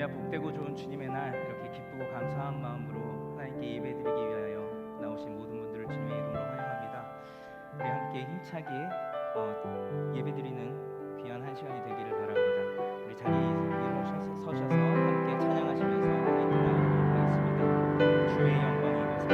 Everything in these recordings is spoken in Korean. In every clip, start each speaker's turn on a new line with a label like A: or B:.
A: 할렐루야. 복되고 좋은 주님의 날, 이렇게 기쁘고 감사한 마음으로 하나님께 예배드리기 위하여 나오신 모든 분들을 주님의 이름으로 환영합니다. 우리 함께 힘차게 예배드리는 귀한 한 시간이 되기를 바랍니다. 우리 자리에 서셔서 함께 찬양하시면서 하나님께 나아가도록 하겠습니다. 주의 영광이 이곳에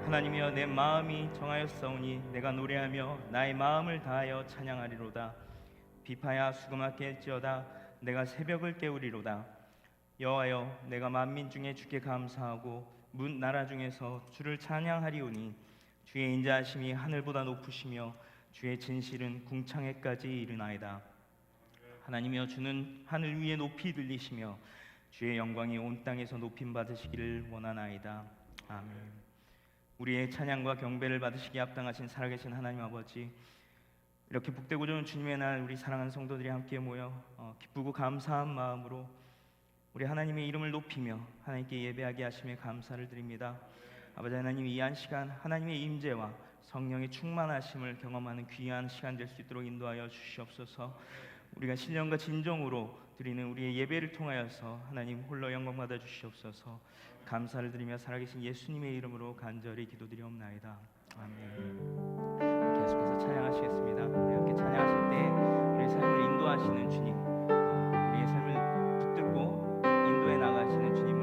A: 하나님이여, 내 마음이 정하였사오니 내가 노래하며 나의 마음을 다하여 찬양하리로다. 비파야 수금하게 할지어다. 내가 새벽을 깨우리로다. 여호와여, 내가 만민 중에 주께 감사하고 문 나라 중에서 주를 찬양하리오니 주의 인자하심이 하늘보다 높으시며 주의 진실은 궁창에까지 이르나이다. 하나님이여, 주는 하늘 위에 높이 들리시며 주의 영광이 온 땅에서 높임 받으시기를 원하나이다. 아멘. 우리의 찬양과 경배를 받으시기에 합당하신 살아계신 하나님 아버지, 이렇게 복되고 좋은 주님의 날 우리 사랑하는 성도들이 함께 모여 기쁘고 감사한 마음으로 우리 하나님의 이름을 높이며 하나님께 예배하게 하심에 감사를 드립니다. 아버지 하나님, 이 한 시간 하나님의 임재와 성령의 충만하심을 경험하는 귀한 시간 될 수 있도록 인도하여 주시옵소서. 우리가 신령과 진정으로 드리는 우리의 예배를 통하여서 하나님 홀로 영광 받아 주시옵소서. 감사를 드리며 살아계신 예수님의 이름으로 간절히 기도드리옵나이다. 아멘. 계속해서 찬양하시겠습니다. 우리 함께 찬양하실 때 우리의 삶을 인도하시는 주님, 우리의 삶을 붙들고 인도해 나가시는 주님을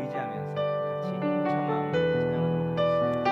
A: 의지하면서 같이 힘찬 마음으로 찬양하도록 하겠습니다.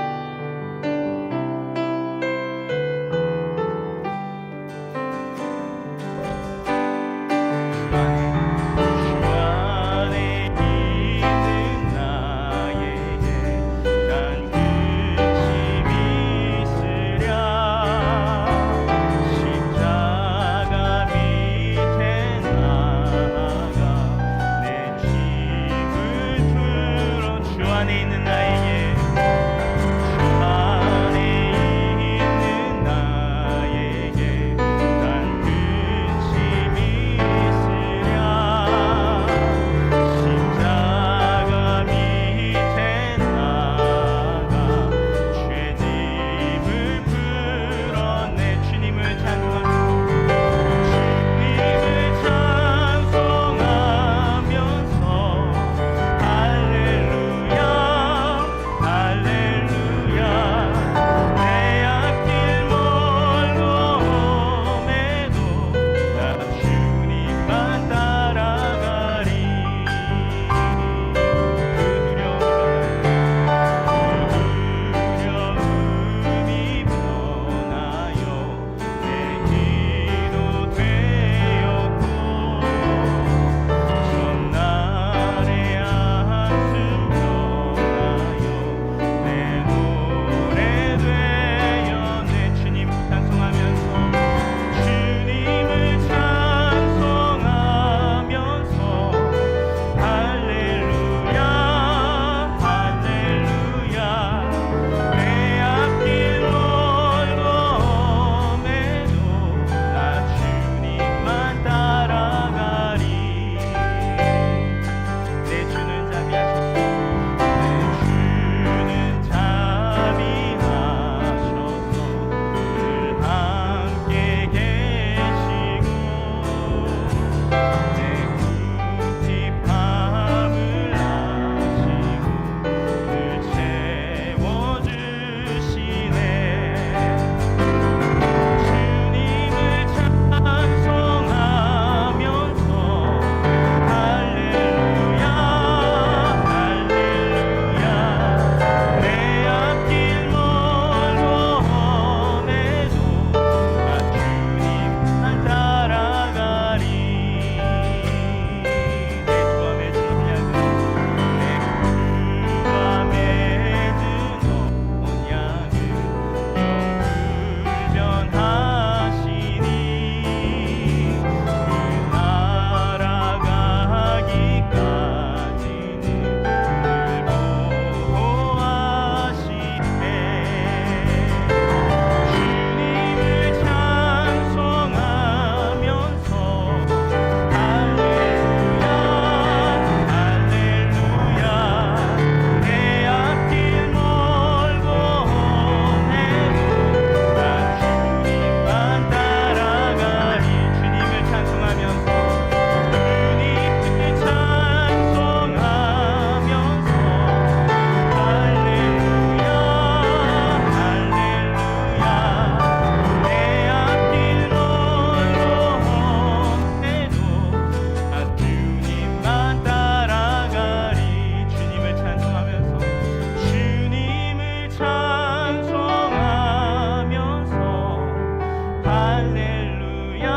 A: 할렐루야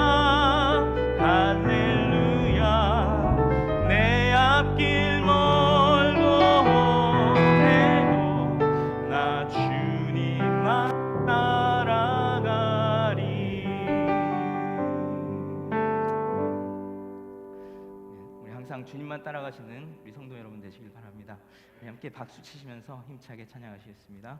A: 할렐루야 내 앞길 멀고 해도 나 주님만 따라가리. 우리 항상 주님만 따라가시는 우리 성도 여러분 되시길 바랍니다. 우리 함께 박수 치시면서 힘차게 찬양하시겠습니다.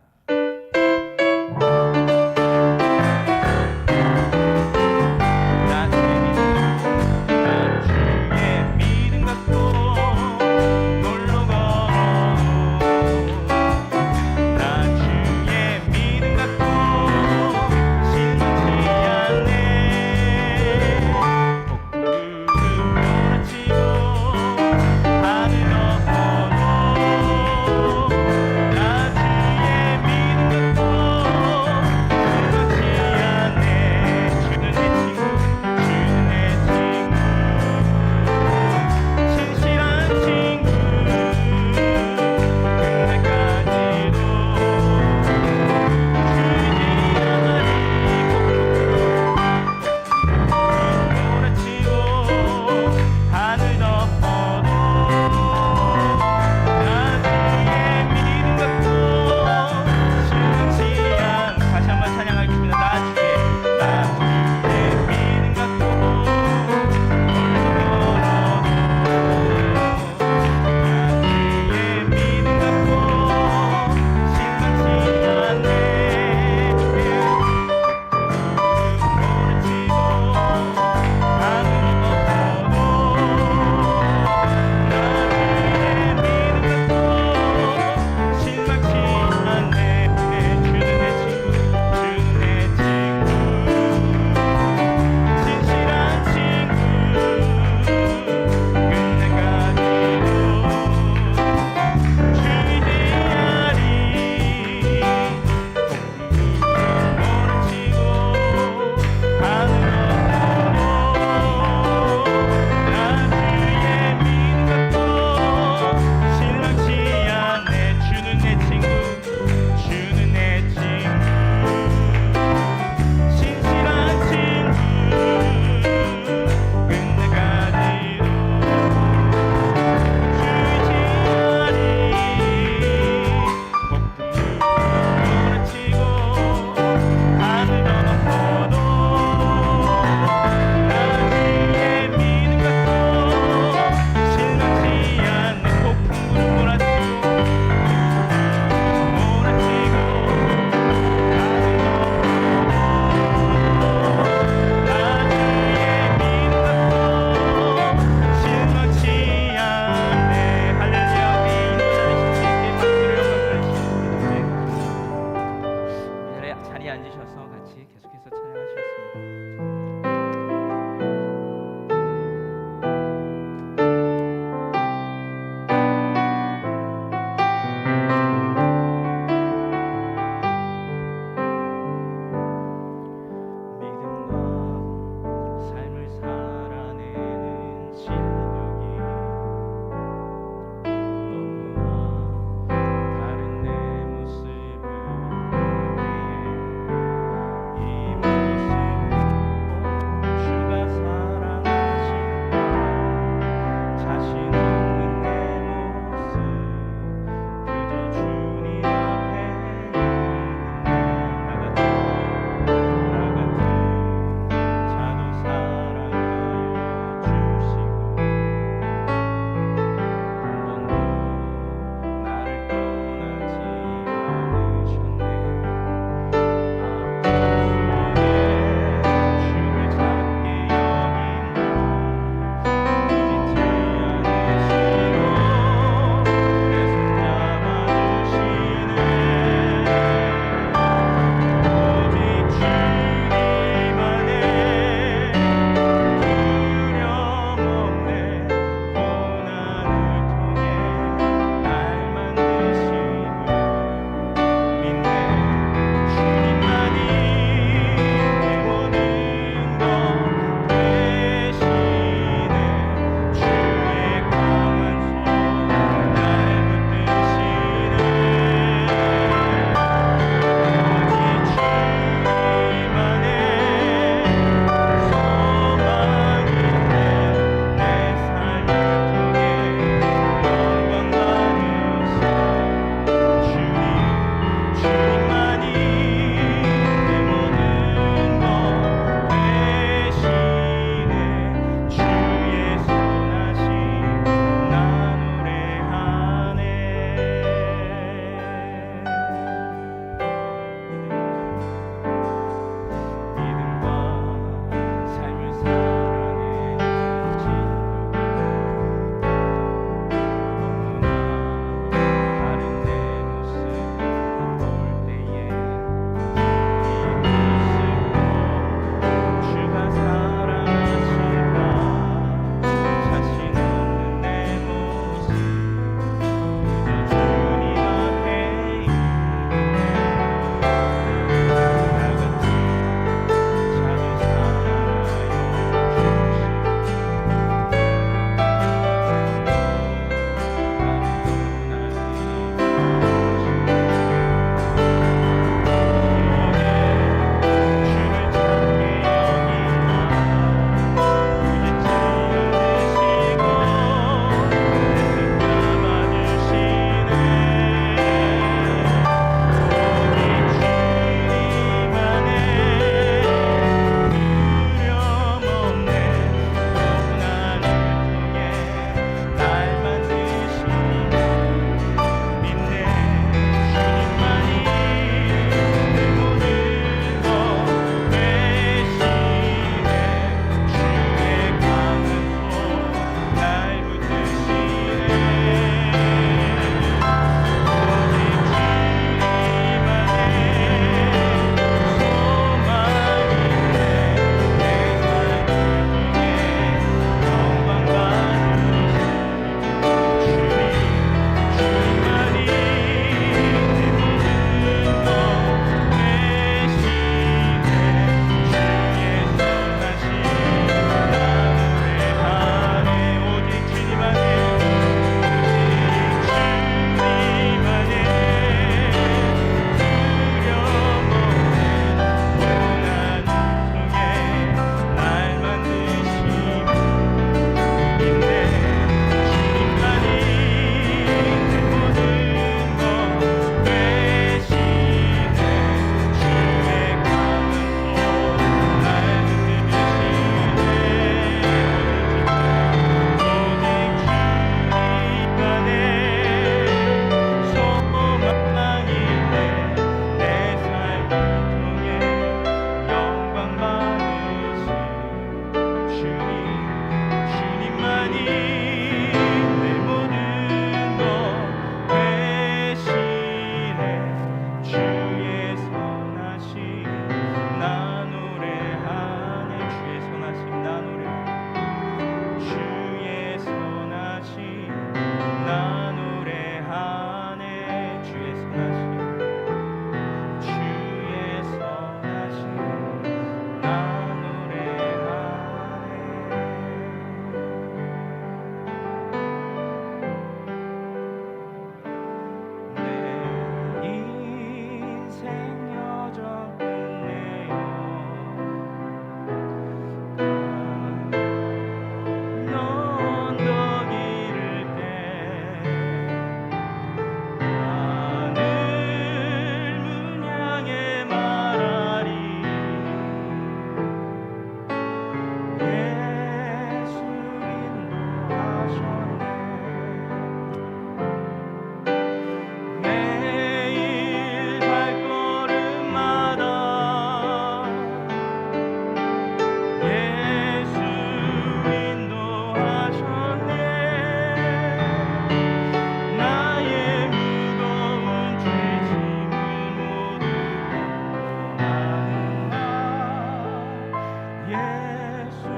A: 예수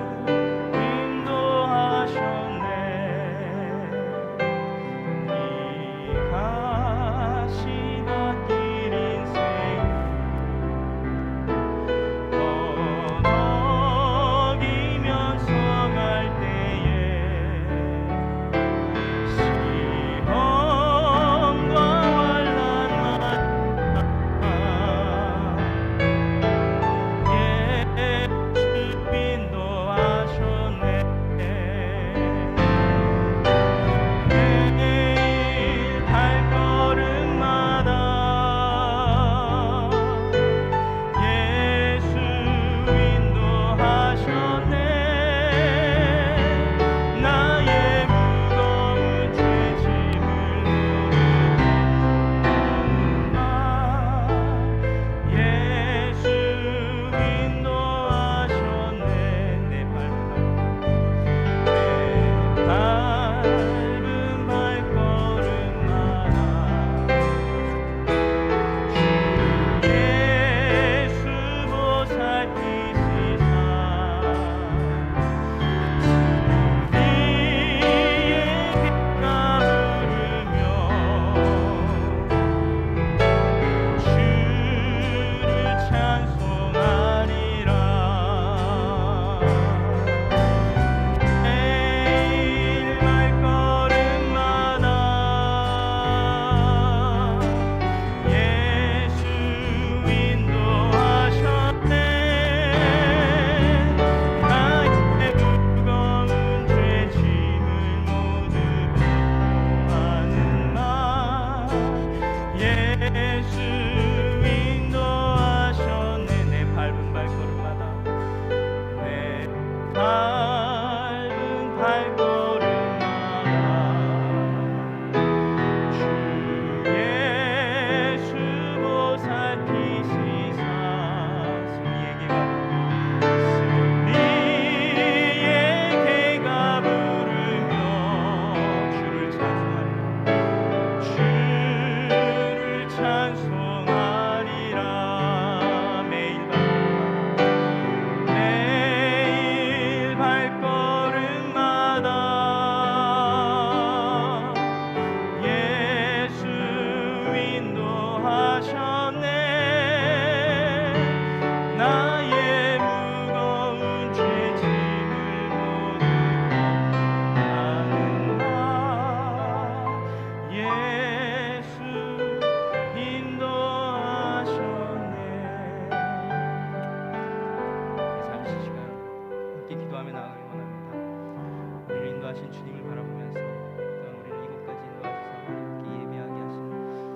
A: 인도하셨네. 네가 지나길 인생 언덕이면서 갈 때에 시험과 환난마다 예수 인도하셨네. 매일 발걸음마다 예수 인도하셨네. 나의 무거운 죄짐을 모두 예수 인도하셨네. 내 밟은 발걸음마다 주 예수 보살피시사 우리에게 까부르며 주를 찬송하리라. 매일 발걸음마다 예수 인도하셨네. 나의 무거운 죄짐을 모두 보호하는 말 예수 인도하셨네. 내 밟은 발걸음마다 내 밟은 발걸음마다 주 예수 보살피시사 승리에게 가부르며 주를 찬송하리라. 매일 발걸음마다 예수 인도하셨네. 나의 무거운 죄짐을 모두 하는 나 예수 인도하셨네. 잠시 시간 함께 기도하며 나아가길 원합니다. 우리를 인도하신 주님을 바라보면서 또한 우리를 이곳까지 인도하셔서 함께 예배하게 하신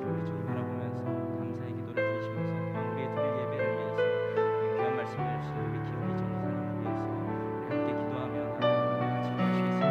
A: 우리 주님 바라보면서 감사의 기도를 드리시면서 또한 우리의 드릴 예배를 위해서 귀한 말씀을 주신 우리 김우리 전도사님을 위해서 우리 함께 기도하며 나아가길 같이 기도하시겠습니다.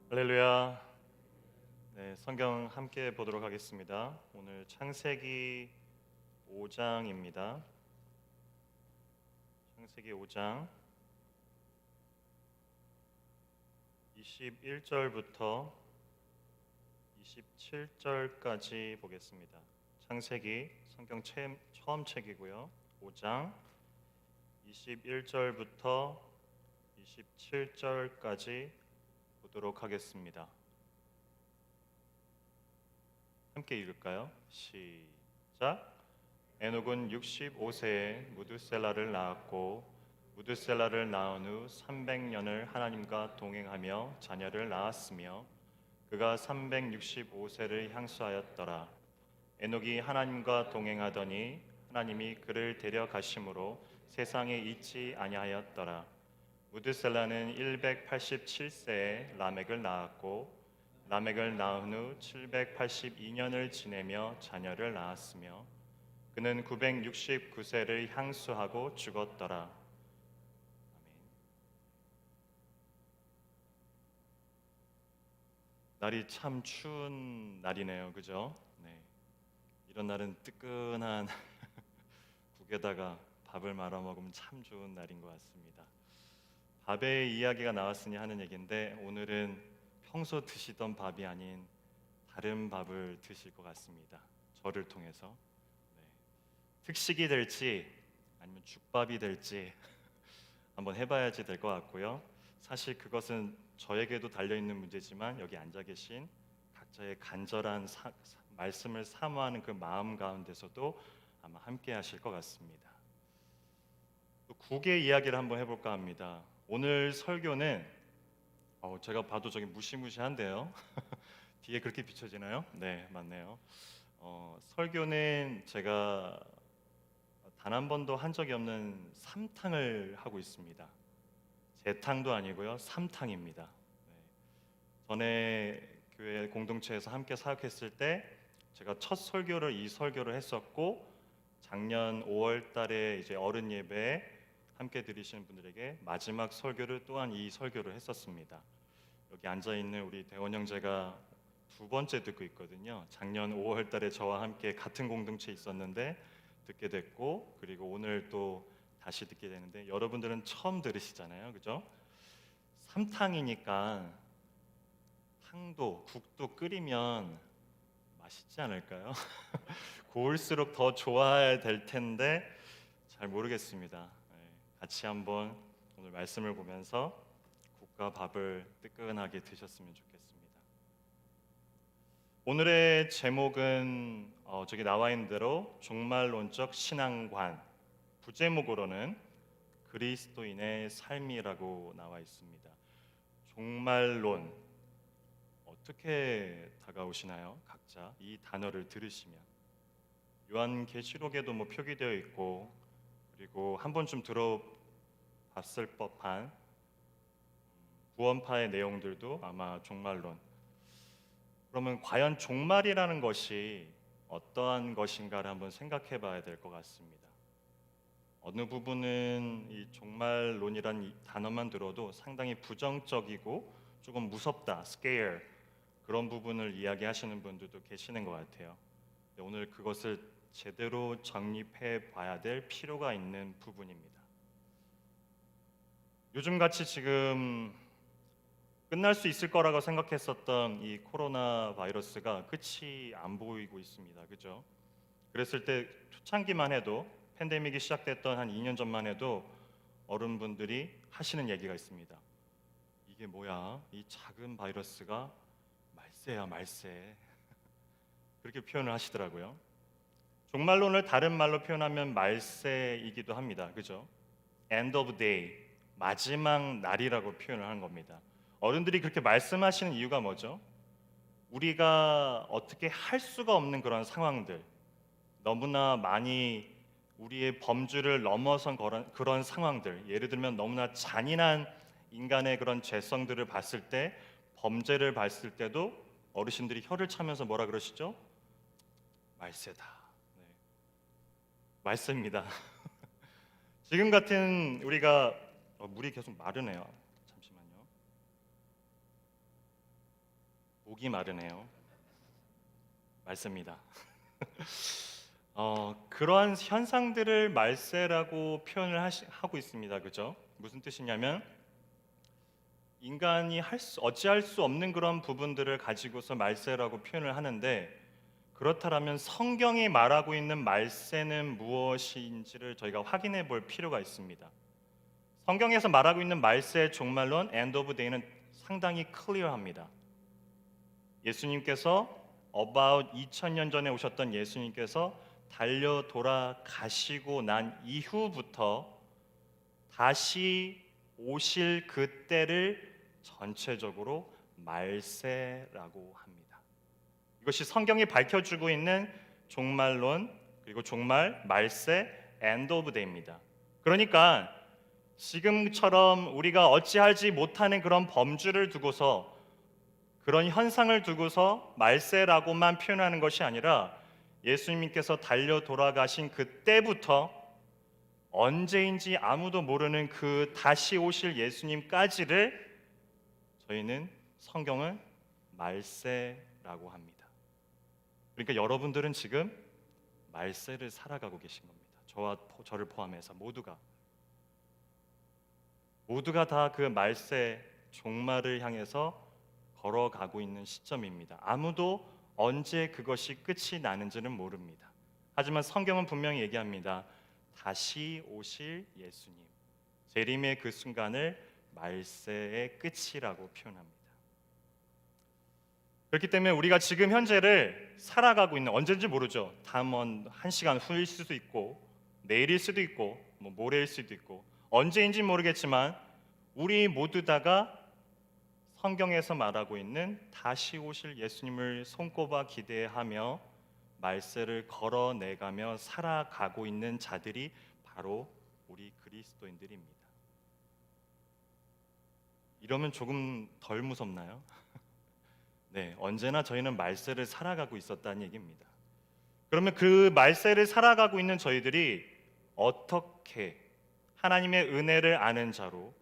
B: 할렐루야. 네, 성경 함께 보도록 하겠습니다. 오늘 창세기 5장입니다. 창세기 5장 21절부터 27절까지 보겠습니다. 창세기 성경 처음 책이고요. 5장 21절부터 27절까지 보도록 하겠습니다. 함께 읽을까요? 시작. 에녹은 65세에 무드셀라를 낳았고 무드셀라를 낳은 후 300년을 하나님과 동행하며 자녀를 낳았으며 그가 365세를 향수하였더라. 에녹이 하나님과 동행하더니 하나님이 그를 데려가심으로 세상에 있지 아니하였더라. 무드셀라는 187세에 라멕을 낳았고 라멕을 낳은 후 782년을 지내며 자녀를 낳았으며 그는 969세를 향수하고 죽었더라. 아멘. 날이 참 추운 날이네요, 그죠? 네. 이런 날은 뜨끈한 국에다가 밥을 말아 먹으면 참 좋은 날인 것 같습니다. 밥의 이야기가 나왔으니 하는 얘기인데 오늘은 평소 드시던 밥이 아닌 다른 밥을 드실 것 같습니다. 저를 통해서. 네. 특식이 될지 아니면 죽밥이 될지 한번 해봐야지 될 것 같고요. 사실 그것은 저에게도 달려있는 문제지만 여기 앉아 계신 각자의 간절한 말씀을 사모하는 그 마음 가운데서도 아마 함께 하실 것 같습니다. 또 국의 이야기를 한번 해볼까 합니다. 오늘 설교는 제가 봐도 저기 무시무시한데요. 뒤에 그렇게 비춰지나요? 네, 맞네요. 설교는 제가 단 한 번도 한 적이 없는 삼탕을 하고 있습니다. 재탕도 아니고요, 삼탕입니다. 네. 전에 교회 공동체에서 함께 사역했을 때 제가 첫 설교를 이 설교를 했었고 작년 5월 달에 이제 어른 예배에 함께 들으시는 분들에게 마지막 설교를 또한 이 설교를 했었습니다. 여기 앉아 있는 우리 대원 형제가 두 번째 듣고 있거든요. 작년 5월 달에 저와 함께 같은 공동체에 있었는데 듣게 됐고 그리고 오늘 또 다시 듣게 되는데 여러분들은 처음 들으시잖아요, 그죠? 삼탕이니까 탕도 국도 끓이면 맛있지 않을까요? 고울수록 더 좋아야 될 텐데 잘 모르겠습니다. 네, 같이 한번 오늘 말씀을 보면서 국과 밥을 뜨끈하게 드셨으면 좋겠습니다. 오늘의 제목은 저기 나와 있는 대로 종말론적 신앙관, 부제목으로는 그리스도인의 삶이라고 나와 있습니다. 종말론 어떻게 다가오시나요? 각자 이 단어를 들으시면 요한계시록에도 뭐 표기되어 있고 그리고 한 번쯤 들어봤을 법한 구원파의 내용들도 아마 종말론. 그러면 과연 종말이라는 것이 어떠한 것인가를 한번 생각해 봐야 될 것 같습니다. 어느 부분은 이 종말론이란 이 단어만 들어도 상당히 부정적이고 조금 무섭다, scare 그런 부분을 이야기하시는 분들도 계시는 것 같아요. 오늘 그것을 제대로 정립해 봐야 될 필요가 있는 부분입니다. 요즘같이 지금 끝날 수 있을 거라고 생각했었던 이 코로나 바이러스가 끝이 안 보이고 있습니다. 그죠? 그랬을 때 초창기만 해도 팬데믹이 시작됐던 한 2년 전만 해도 어른분들이 하시는 얘기가 있습니다. 이게 뭐야? 이 작은 바이러스가 말세야, 말세. 그렇게 표현을 하시더라고요. 종말론을 다른 말로 표현하면 말세이기도 합니다. 그죠? End of day, 마지막 날이라고 표현을 하는 겁니다. 어른들이 그렇게 말씀하시는 이유가 뭐죠? 우리가 어떻게 할 수가 없는 그런 상황들, 너무나 많이 우리의 범주를 넘어선 그런 상황들, 예를 들면 너무나 잔인한 인간의 그런 죄성들을 봤을 때, 범죄를 봤을 때도 어르신들이 혀를 차면서 뭐라 그러시죠? 말세다. 네. 말세입니다. 지금 같은 우리가 물이 계속 마르네요. 잠시만요. 목이 마르네요. 말세입니다. 그러한 현상들을 말세라고 표현을 하고 있습니다. 그죠? 무슨 뜻이냐면 인간이 어찌할 수 없는 그런 부분들을 가지고서 말세라고 표현을 하는데, 그렇다면 성경이 말하고 있는 말세는 무엇인지를 저희가 확인해 볼 필요가 있습니다. 성경에서 말하고 있는 말세의 종말론 end of day는 상당히 클리어합니다. 예수님께서 about 2000년 전에 오셨던 예수님께서 달려 돌아가시고 난 이후부터 다시 오실 그때를 전체적으로 말세라고 합니다. 이것이 성경이 밝혀주고 있는 종말론, 그리고 종말, 말세, end of day입니다. 그러니까 지금처럼 우리가 어찌하지 못하는 그런 범주를 두고서, 그런 현상을 두고서 말세라고만 표현하는 것이 아니라 예수님께서 달려 돌아가신 그때부터 언제인지 아무도 모르는 그 다시 오실 예수님까지를 저희는 성경은 말세라고 합니다. 그러니까 여러분들은 지금 말세를 살아가고 계신 겁니다. 저를 포함해서 모두가 다 그 말세 종말을 향해서 걸어가고 있는 시점입니다. 아무도 언제 그것이 끝이 나는지는 모릅니다. 하지만 성경은 분명히 얘기합니다. 다시 오실 예수님, 재림의 그 순간을 말세의 끝이라고 표현합니다. 그렇기 때문에 우리가 지금 현재를 살아가고 있는, 언제인지 모르죠. 다음 1시간 후일 수도 있고 내일일 수도 있고 모레일 수도 있고 언제인지 모르겠지만 우리 모두 다가 성경에서 말하고 있는 다시 오실 예수님을 손꼽아 기대하며 말세를 걸어내가며 살아가고 있는 자들이 바로 우리 그리스도인들입니다. 이러면 조금 덜 무섭나요? 네, 언제나 저희는 말세를 살아가고 있었다는 얘기입니다. 그러면 그 말세를 살아가고 있는 저희들이 어떻게 하나님의 은혜를 아는 자로,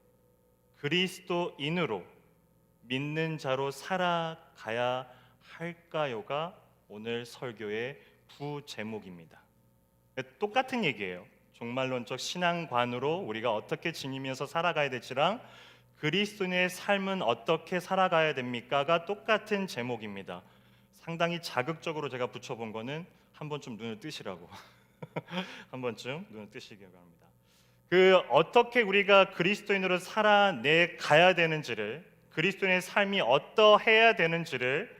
B: 그리스도인으로 믿는 자로 살아가야 할까요가 오늘 설교의 부제목입니다. 똑같은 얘기예요. 종말론적 신앙관으로 우리가 어떻게 지니면서 살아가야 될지랑 그리스도인의 삶은 어떻게 살아가야 됩니까가 똑같은 제목입니다. 상당히 자극적으로 제가 붙여본 거는 한 번쯤 눈을 뜨시라고 한 번쯤 눈을 뜨시기 바랍니다. 어떻게 우리가 그리스도인으로 살아내 가야 되는지를, 그리스도인의 삶이 어떠해야 되는지를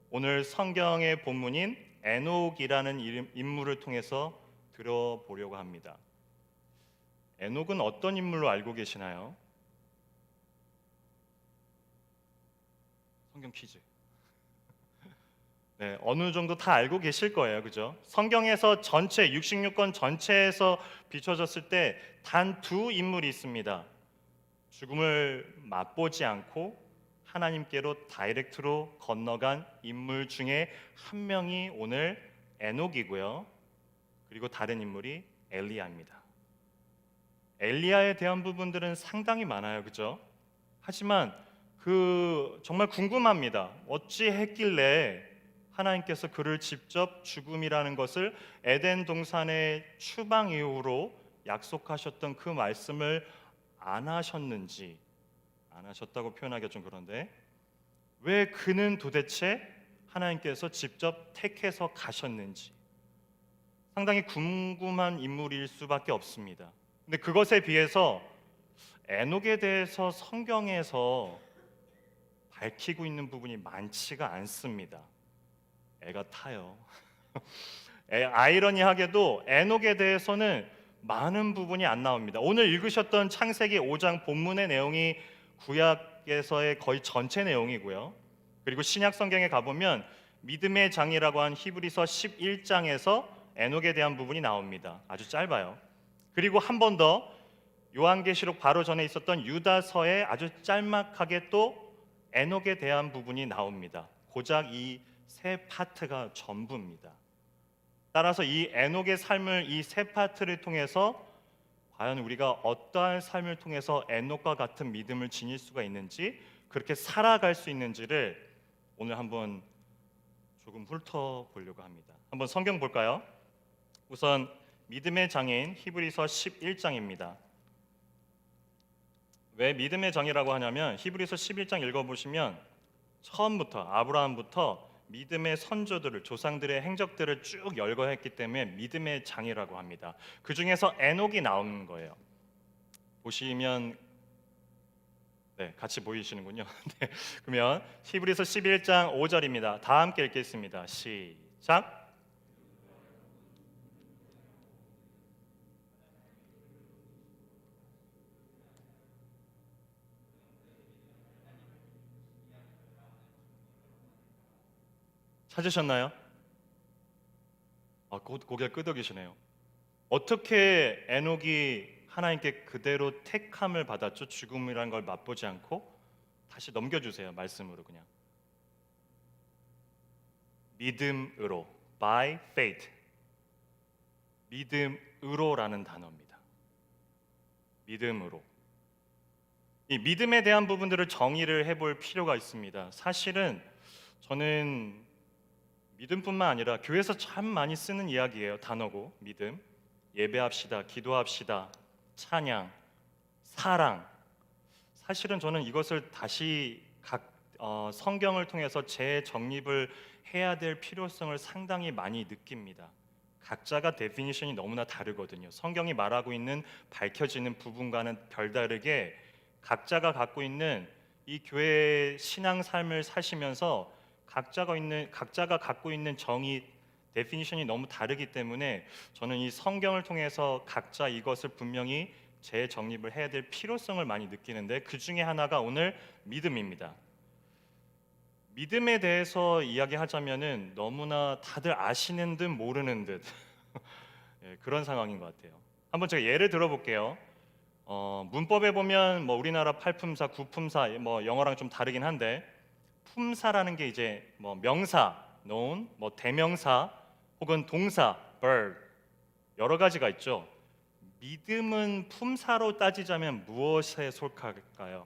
B: 오늘 성경의 본문인 에녹이라는 인물을 통해서 들어보려고 합니다. 에녹은 어떤 인물로 알고 계시나요? 성경 퀴즈. 네, 어느 정도 다 알고 계실 거예요, 그죠? 성경에서 전체 66권 전체에서 비춰졌을 때 단 두 인물이 있습니다. 죽음을 맛보지 않고 하나님께로 다이렉트로 건너간 인물 중에 한 명이 오늘 에녹이고요. 그리고 다른 인물이 엘리야입니다. 엘리야에 대한 부분들은 상당히 많아요, 그죠? 하지만 정말 궁금합니다. 어찌 했길래 하나님께서 그를 직접 죽음이라는 것을 에덴 동산의 추방 이후로 약속하셨던 그 말씀을 안 하셨는지, 안 하셨다고 표현하기가 좀 그런데 왜 그는 도대체 하나님께서 직접 택해서 가셨는지 상당히 궁금한 인물일 수밖에 없습니다. 근데 그것에 비해서 에녹에 대해서 성경에서 밝히고 있는 부분이 많지가 않습니다. 애가 타요. 아이러니하게도 에녹에 대해서는 많은 부분이 안 나옵니다. 오늘 읽으셨던 창세기 5장 본문의 내용이 구약에서의 거의 전체 내용이고요. 그리고 신약 성경에 가보면 믿음의 장이라고 한 히브리서 11장에서 에녹에 대한 부분이 나옵니다. 아주 짧아요. 그리고 한 번 더 요한계시록 바로 전에 있었던 유다서에 아주 짤막하게 또 에녹에 대한 부분이 나옵니다. 고작 이 세 파트가 전부입니다. 따라서 이 에녹의 삶을 이 세 파트를 통해서 과연 우리가 어떠한 삶을 통해서 에녹과 같은 믿음을 지닐 수가 있는지, 그렇게 살아갈 수 있는지를 오늘 한번 조금 훑어보려고 합니다. 한번 성경 볼까요? 우선 믿음의 장인 히브리서 11장입니다. 왜 믿음의 장이라고 하냐면 히브리서 11장 읽어보시면 처음부터 아브라함부터 믿음의 선조들을, 조상들의 행적들을 쭉 열거했기 때문에 믿음의 장이라고 합니다. 그 중에서 에녹이 나오는 거예요. 보시면 같이 보이시는군요. 네, 그러면 히브리서 11장 5절입니다. 다 함께 읽겠습니다. 시작. 찾으셨나요? 고개를 끄덕이시네요. 어떻게 에녹이 하나님께 그대로 택함을 받았죠? 죽음이라는 걸 맛보지 않고. 다시 넘겨주세요. 말씀으로 그냥. 믿음으로, by faith. 믿음으로라는 단어입니다. 믿음으로. 이 믿음에 대한 부분들을 정의를 해볼 필요가 있습니다. 사실은 저는 믿음뿐만 아니라 교회에서 참 많이 쓰는 이야기예요. 단어고 믿음. 예배합시다, 기도합시다, 찬양, 사랑. 사실은 저는 이것을 다시 성경을 통해서 재정립을 해야 될 필요성을 상당히 많이 느낍니다. 각자가 데피니션이 너무나 다르거든요. 성경이 말하고 있는 밝혀지는 부분과는 별다르게 각자가 갖고 있는 이 교회의 신앙 삶을 사시면서 각자가 갖고 있는 정의, 데피니션이 너무 다르기 때문에 저는 이 성경을 통해서 각자 이것을 분명히 재정립을 해야 될 필요성을 많이 느끼는데, 그 중에 하나가 오늘 믿음입니다. 믿음에 대해서 이야기하자면은 너무나 다들 아시는 듯 모르는 듯 그런 상황인 것 같아요. 한번 제가 예를 들어볼게요. 문법에 보면 뭐 우리나라 팔품사, 구품사, 뭐 영어랑 좀 다르긴 한데, 품사라는 게 이제 뭐 명사, noun, 뭐 대명사, 혹은 동사, verb, 여러 가지가 있죠. 믿음은 품사로 따지자면 무엇에 속할까요?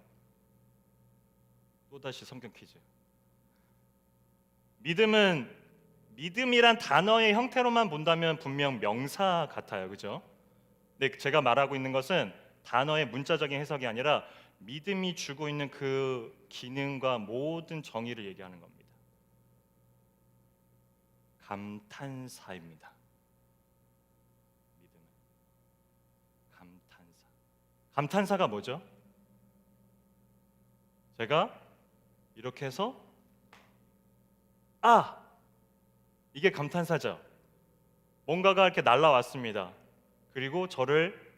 B: 또다시 성경 퀴즈. 믿음이란 단어의 형태로만 본다면 분명 명사 같아요, 그죠? 근데 제가 말하고 있는 것은 단어의 문자적인 해석이 아니라 믿음이 주고 있는 그 기능과 모든 정의를 얘기하는 겁니다. 감탄사입니다. 믿음은 감탄사. 감탄사가 뭐죠? 제가 이렇게 해서 이게 감탄사죠. 뭔가가 이렇게 날라왔습니다. 그리고 저를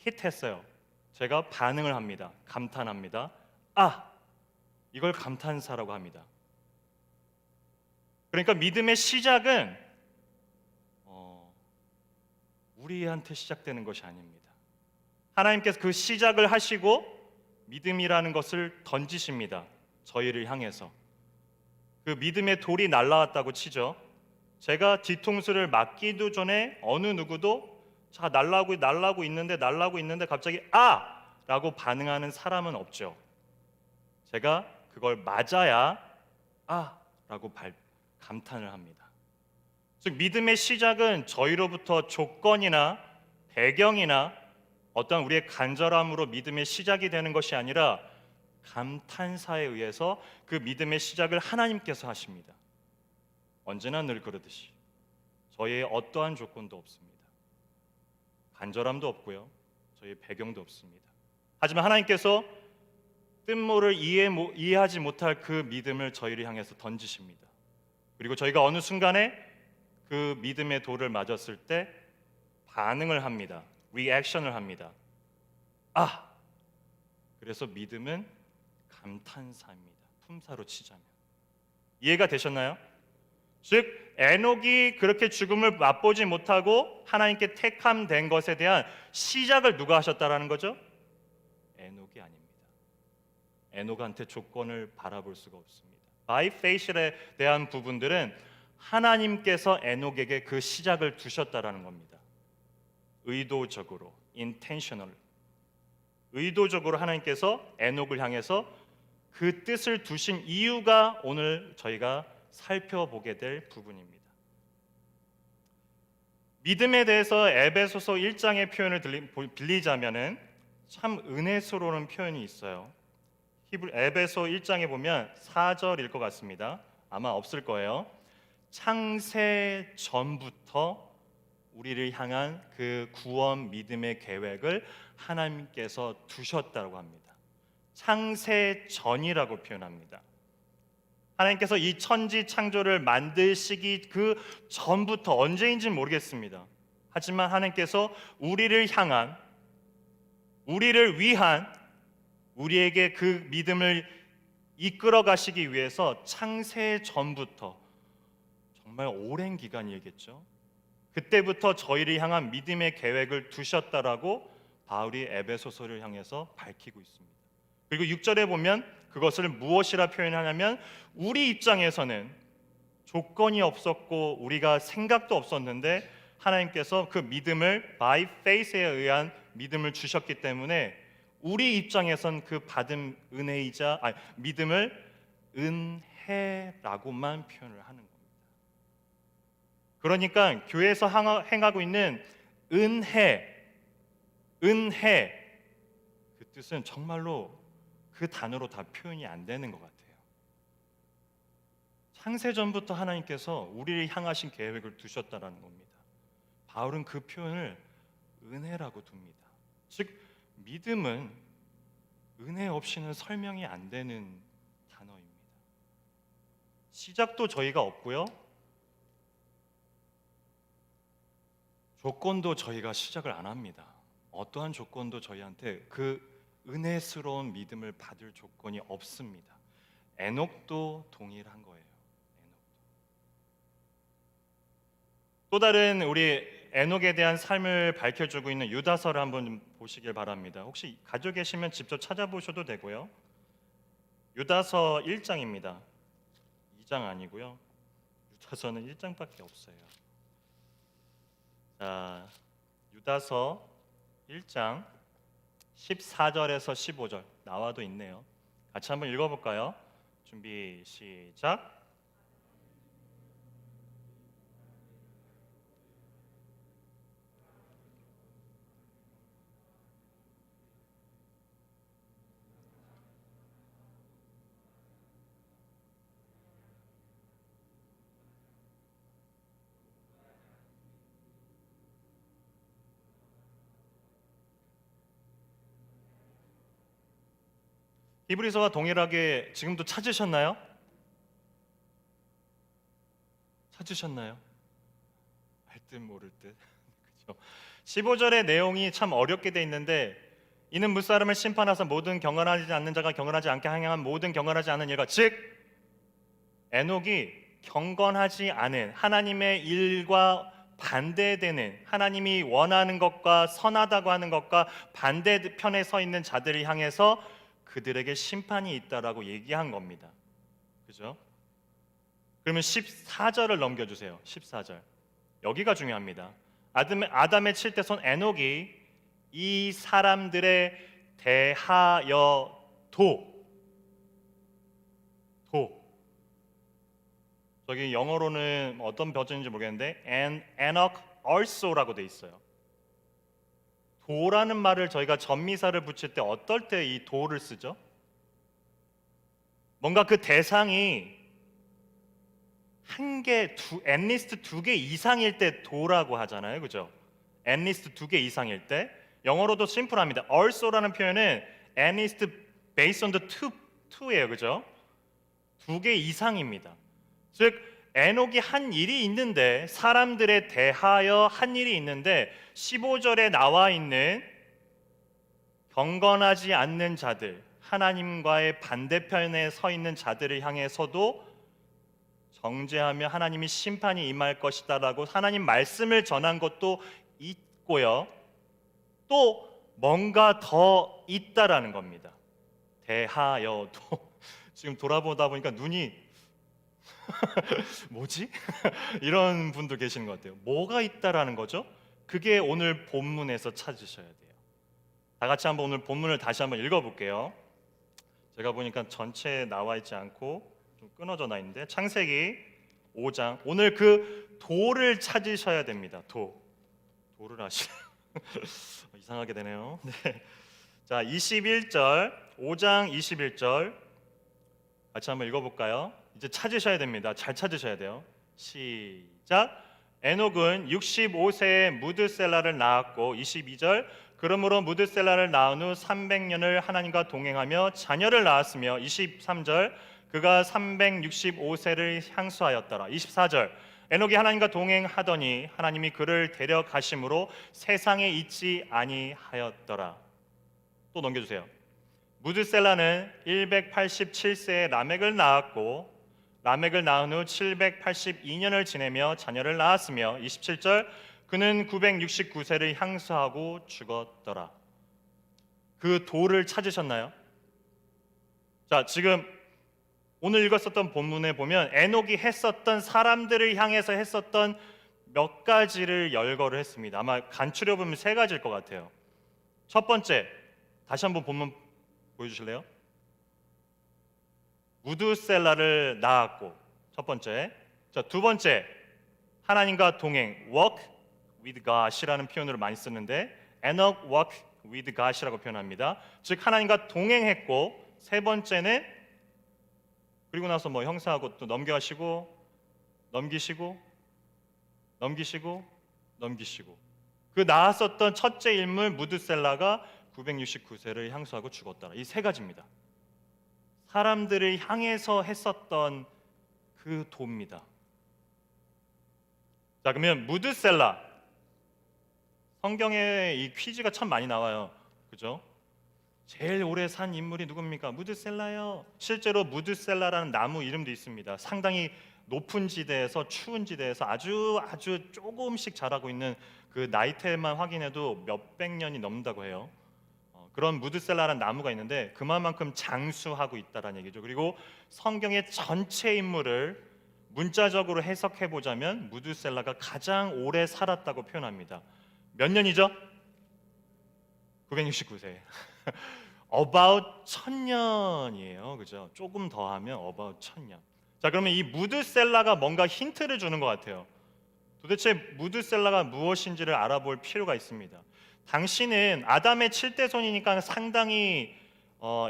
B: hit했어요. 제가 반응을 합니다. 감탄합니다. 이걸 감탄사라고 합니다. 그러니까 믿음의 시작은 우리한테 시작되는 것이 아닙니다. 하나님께서 그 시작을 하시고 믿음이라는 것을 던지십니다. 저희를 향해서. 그 믿음의 돌이 날라왔다고 치죠. 제가 뒤통수를 맞기도 전에 어느 누구도 날라오고 있는데 갑자기 라고 반응하는 사람은 없죠. 제가 그걸 맞아야 라고 감탄을 합니다. 즉 믿음의 시작은 저희로부터 조건이나 배경이나 어떤 우리의 간절함으로 믿음의 시작이 되는 것이 아니라 감탄사에 의해서 그 믿음의 시작을 하나님께서 하십니다. 언제나 늘 그러듯이 저희의 어떠한 조건도 없습니다. 간절함도 없고요, 저희의 배경도 없습니다. 하지만 하나님께서 뜻모를 이해하지 못할 그 믿음을 저희를 향해서 던지십니다. 그리고 저희가 어느 순간에 그 믿음의 돌을 맞았을 때 반응을 합니다. 리액션을 합니다. 그래서 믿음은 감탄사입니다. 품사로 치자면. 이해가 되셨나요? 즉 에녹이 그렇게 죽음을 맛보지 못하고 하나님께 택함된 것에 대한 시작을 누가 하셨다라는 거죠? 에녹이 아닙니다. 에녹한테 조건을 바라볼 수가 없습니다. by faith에 대한 부분들은 하나님께서 에녹에게 그 시작을 두셨다라는 겁니다. 의도적으로, intentional. 의도적으로 하나님께서 에녹을 향해서 그 뜻을 두신 이유가 오늘 저희가 살펴보게 될 부분입니다. 믿음에 대해서 에베소서 1장의 표현을 빌리자면은 참 은혜스러운 표현이 있어요. 에베소 1장에 보면 4절일 것 같습니다. 아마 없을 거예요. 창세 전부터 우리를 향한 그 구원 믿음의 계획을 하나님께서 두셨다고 합니다. 창세 전이라고 표현합니다. 하나님께서 이 천지 창조를 만드시기 그 전부터, 언제인지는 모르겠습니다. 하지만 하나님께서 우리를 향한, 우리를 위한, 우리에게 그 믿음을 이끌어 가시기 위해서 창세 전부터, 정말 오랜 기간이겠죠. 그때부터 저희를 향한 믿음의 계획을 두셨다라고 바울이 에베소서를 향해서 밝히고 있습니다. 그리고 6절에 보면 그것을 무엇이라 표현하냐면, 우리 입장에서는 조건이 없었고 우리가 생각도 없었는데 하나님께서 그 믿음을 by faith에 의한 믿음을 주셨기 때문에 우리 입장에선 그 받은 은혜이자 믿음을 은혜라고만 표현을 하는 겁니다. 그러니까 교회에서 행하고 있는 은혜 그 뜻은 정말로 그 단어로 다 표현이 안 되는 것 같아요. 창세전부터 하나님께서 우리를 향하신 계획을 두셨다라는 겁니다. 바울은 그 표현을 은혜라고 둡니다. 즉 믿음은 은혜 없이는 설명이 안 되는 단어입니다. 시작도 저희가 없고요, 조건도 저희가 시작을 안 합니다. 어떠한 조건도 저희한테 그 은혜스러운 믿음을 받을 조건이 없습니다. 에녹도 동일한 거예요. 또 다른 우리 에녹에 대한 삶을 밝혀주고 있는 유다서를 한번 보시길 바랍니다. 혹시 가지고 계시면 직접 찾아보셔도 되고요. 유다서 1장입니다. 2장 아니고요. 유다서는 1장밖에 없어요. 자, 유다서 1장 14절에서 15절 나와도 있네요. 같이 한번 읽어볼까요? 준비 시작. 히브리서와 동일하게 지금도 찾으셨나요? 찾으셨나요? 알 듯 모를 듯. 그렇죠? 15절의 내용이 참 어렵게 돼 있는데, 이는 무사람을 심판하사 모든 경건하지 않는 자가 경건하지 않게 향한 모든 경건하지 않은 일과, 즉 에녹이 경건하지 않은 하나님의 일과 반대되는, 하나님이 원하는 것과 선하다고 하는 것과 반대편에 서 있는 자들을 향해서 그들에게 심판이 있다라고 얘기한 겁니다. 그죠? 그러면 14절을 넘겨주세요. 14절. 여기가 중요합니다. 아담의 칠대손 에녹이 이 사람들에 대하여도, 저기 영어로는 어떤 버전인지 모르겠는데 and Enoch also라고 돼 있어요. 도라는 말을 저희가 전미사를 붙일 때 어떨 때 이 도를 쓰죠? 뭔가 그 대상이 한 개, at least 두 개 이상일 때 도라고 하잖아요, 그죠? at least 두 개 이상일 때. 영어로도 심플합니다. also라는 표현은 at least based on the two예요, 그죠? 두 개 이상입니다. 즉 에녹이 한 일이 있는데, 사람들에 대하여 한 일이 있는데 15절에 나와 있는 경건하지 않는 자들, 하나님과의 반대편에 서 있는 자들을 향해서도 정죄하며 하나님이 심판이 임할 것이다라고 하나님 말씀을 전한 것도 있고요, 또 뭔가 더 있다라는 겁니다. 대하여도. 지금 돌아보다 보니까 눈이 뭐지? 이런 분도 계시는 것 같아요. 뭐가 있다라는 거죠? 그게 오늘 본문에서 찾으셔야 돼요. 다 같이 한번 오늘 본문을 다시 한번 읽어볼게요. 제가 보니까 전체에 나와 있지 않고 좀 끊어져 나 있는데 창세기 5장 오늘 그 도를 찾으셔야 됩니다. 도를 아시나요? 이상하게 되네요. 네. 자, 21절 5장 21절 같이 한번 읽어볼까요? 이제 찾으셔야 됩니다. 잘 찾으셔야 돼요. 시작. 에녹은 65세에 무드셀라를 낳았고 22절 그러므로 무드셀라를 낳은 후 300년을 하나님과 동행하며 자녀를 낳았으며 23절 그가 365세를 향수하였더라. 24절 에녹이 하나님과 동행하더니 하나님이 그를 데려가심으로 세상에 있지 아니하였더라. 또 넘겨주세요. 무드셀라는 187세에 라멕을 낳았고 라멕을 낳은 후 782년을 지내며 자녀를 낳았으며 27절 그는 969세를 향수하고 죽었더라. 그 도를 찾으셨나요? 자, 지금 오늘 읽었었던 본문에 보면 에녹이 했었던 사람들을 향해서 했었던 몇 가지를 열거를 했습니다. 아마 간추려 보면 세 가지일 것 같아요. 첫 번째, 다시 한번 본문 보여주실래요? 무드셀라를 낳았고 첫 번째. 자, 두 번째, 하나님과 동행, walk with God이라는 표현으로 많이 쓰는데 Enoch walk with God이라고 표현합니다. 즉 하나님과 동행했고 세 번째는 그리고 나서 뭐 형사하고 또 넘기시고 그 나았었던 첫째 인물 무드셀라가 969세를 향수하고 죽었더라. 이 세 가지입니다. 사람들을 향해서 했었던 그 도입니다. 자, 그러면 무드셀라 성경에 이 퀴즈가 참 많이 나와요. 그죠? 제일 오래 산 인물이 누굽니까? 무드셀라요. 실제로 무드셀라라는 나무 이름도 있습니다. 상당히 높은 지대에서 추운 지대에서 아주 조금씩 자라고 있는 그 나이테만 확인해도 몇백 년이 넘는다고 해요. 그런 무드셀라라는 나무가 있는데 그만큼 장수하고 있다라는 얘기죠. 그리고 성경의 전체 인물을 문자적으로 해석해 보자면 무드셀라가 가장 오래 살았다고 표현합니다. 몇 년이죠? 969세. about 1000년이에요. 그죠? 조금 더 하면 about 1000년. 자, 그러면 이 무드셀라가 뭔가 힌트를 주는 것 같아요. 도대체 무드셀라가 무엇인지를 알아볼 필요가 있습니다. 당신은 아담의 7대 손이니까 상당히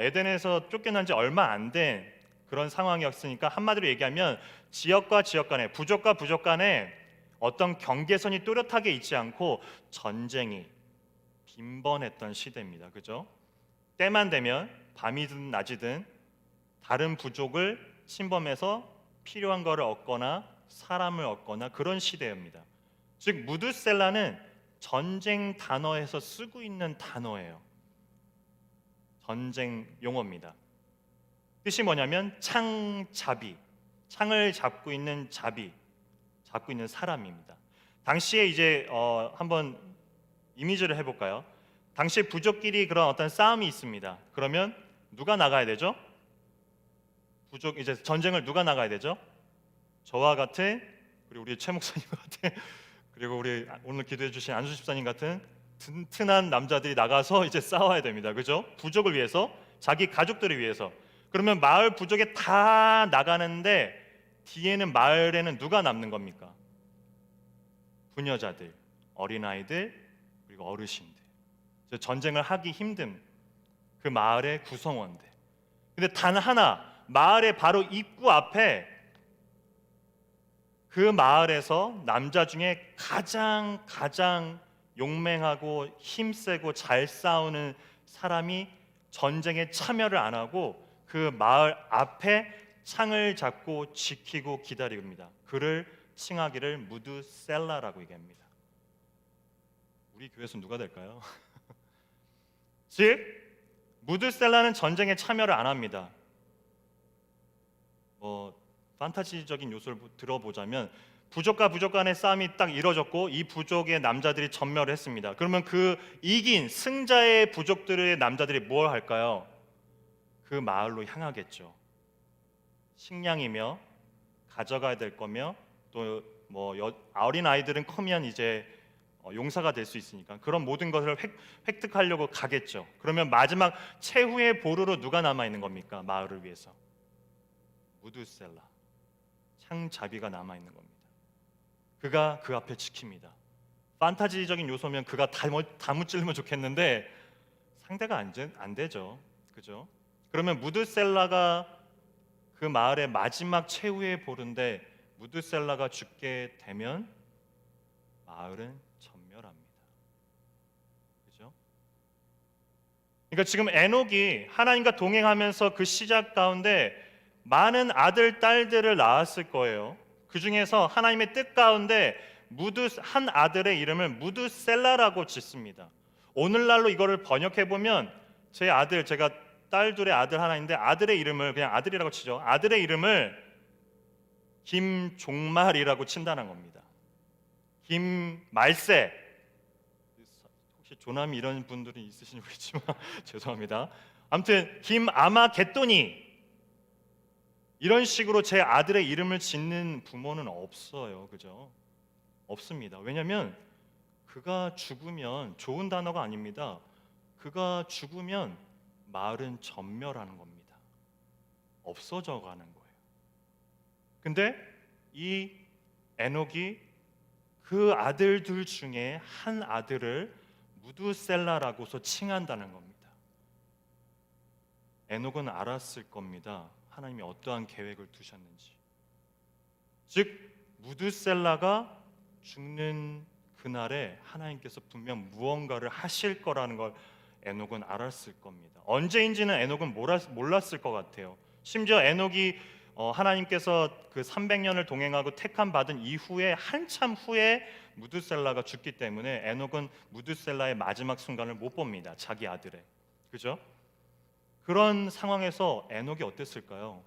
B: 에덴에서 쫓겨난 지 얼마 안 된 그런 상황이었으니까 한마디로 얘기하면 지역과 지역 간에 부족과 부족 간에 어떤 경계선이 뚜렷하게 있지 않고 전쟁이 빈번했던 시대입니다. 그죠? 때만 되면 밤이든 낮이든 다른 부족을 침범해서 필요한 것을 얻거나 사람을 얻거나 그런 시대입니다. 즉 무드셀라는 전쟁 단어에서 쓰고 있는 단어예요. 전쟁 용어입니다. 뜻이 뭐냐면 창잡이, 창을 잡고 있는 잡이, 잡고 있는 사람입니다. 당시에 이제 한번 이미지를 해볼까요? 당시 부족끼리 그런 어떤 싸움이 있습니다. 그러면 누가 나가야 되죠? 부족 이제 전쟁을 누가 나가야 되죠? 저와 같은 그리고 우리 최 목사님 같은 그리고 우리 오늘 기도해 주신 안수 집사님 같은 튼튼한 남자들이 나가서 이제 싸워야 됩니다. 그죠? 부족을 위해서, 자기 가족들을 위해서. 그러면 마을 부족에 다 나가는데 뒤에는 마을에는 누가 남는 겁니까? 부녀자들, 어린아이들, 그리고 어르신들. 전쟁을 하기 힘든 그 마을의 구성원들. 근데 단 하나 마을의 바로 입구 앞에 그 마을에서 남자 중에 가장 용맹하고 힘세고 잘 싸우는 사람이 전쟁에 참여를 안 하고 그 마을 앞에 창을 잡고 지키고 기다립니다. 그를 칭하기를 무드셀라라고 얘기합니다. 우리 교회에서 누가 될까요? 즉 무드셀라는 전쟁에 참여를 안 합니다. 판타지적인 요소를 들어보자면 부족과 부족 간의 싸움이 딱 이뤄졌고 이 부족의 남자들이 전멸을 했습니다. 그러면 그 이긴 승자의 부족들의 남자들이 뭘 할까요? 그 마을로 향하겠죠. 식량이며 가져가야 될 거며 또 뭐 어린 아이들은 크면 이제 용사가 될 수 있으니까 그런 모든 것을 획득하려고 가겠죠. 그러면 마지막 최후의 보루로 누가 남아 있는 겁니까? 마을을 위해서 무드셀라, 창자비가 남아 있는 겁니다. 그가 그 앞에 지킵니다. 판타지적인 요소면 그가 다 무찔르면 좋겠는데 상대가 안 되죠. 그죠? 그러면 무드셀라가 그 마을의 마지막 최후의 보루인데 무드셀라가 죽게 되면 마을은 전멸합니다. 그죠? 그러니까 지금 에녹이 하나님과 동행하면서 그 시작 가운데 많은 아들, 딸들을 낳았을 거예요. 그 중에서 하나님의 뜻 가운데 한 아들의 이름을 무드셀라라고 짓습니다. 오늘날로 이거를 번역해 보면 제가 딸 둘의 아들 하나 있는데 아들의 이름을 그냥 아들이라고 치죠. 아들의 이름을 김종말이라고 친다는 겁니다. 김말세. 혹시 조남이 이런 분들이 있으신지 모르겠지만 죄송합니다. 아무튼 김아마겟도니 이런 식으로 제 아들의 이름을 짓는 부모는 없어요. 그죠? 없습니다. 왜냐하면 그가 죽으면 좋은 단어가 아닙니다. 그가 죽으면 마을은 전멸하는 겁니다. 없어져 가는 거예요. 근데 이 에녹이 그 아들들 중에 한 아들을 무드셀라라고서 칭한다는 겁니다. 에녹은 알았을 겁니다. 하나님이 어떠한 계획을 두셨는지. 즉 무드셀라가 죽는 그날에 하나님께서 분명 무언가를 하실 거라는 걸 에녹은 알았을 겁니다. 언제인지는 에녹은 몰랐을 것 같아요. 심지어 에녹이 하나님께서 그 300년을 동행하고 택함 받은 이후에 한참 후에 무드셀라가 죽기 때문에 에녹은 무드셀라의 마지막 순간을 못 봅니다. 자기 아들의. 그죠? 그런 상황에서 에녹이 어땠을까요?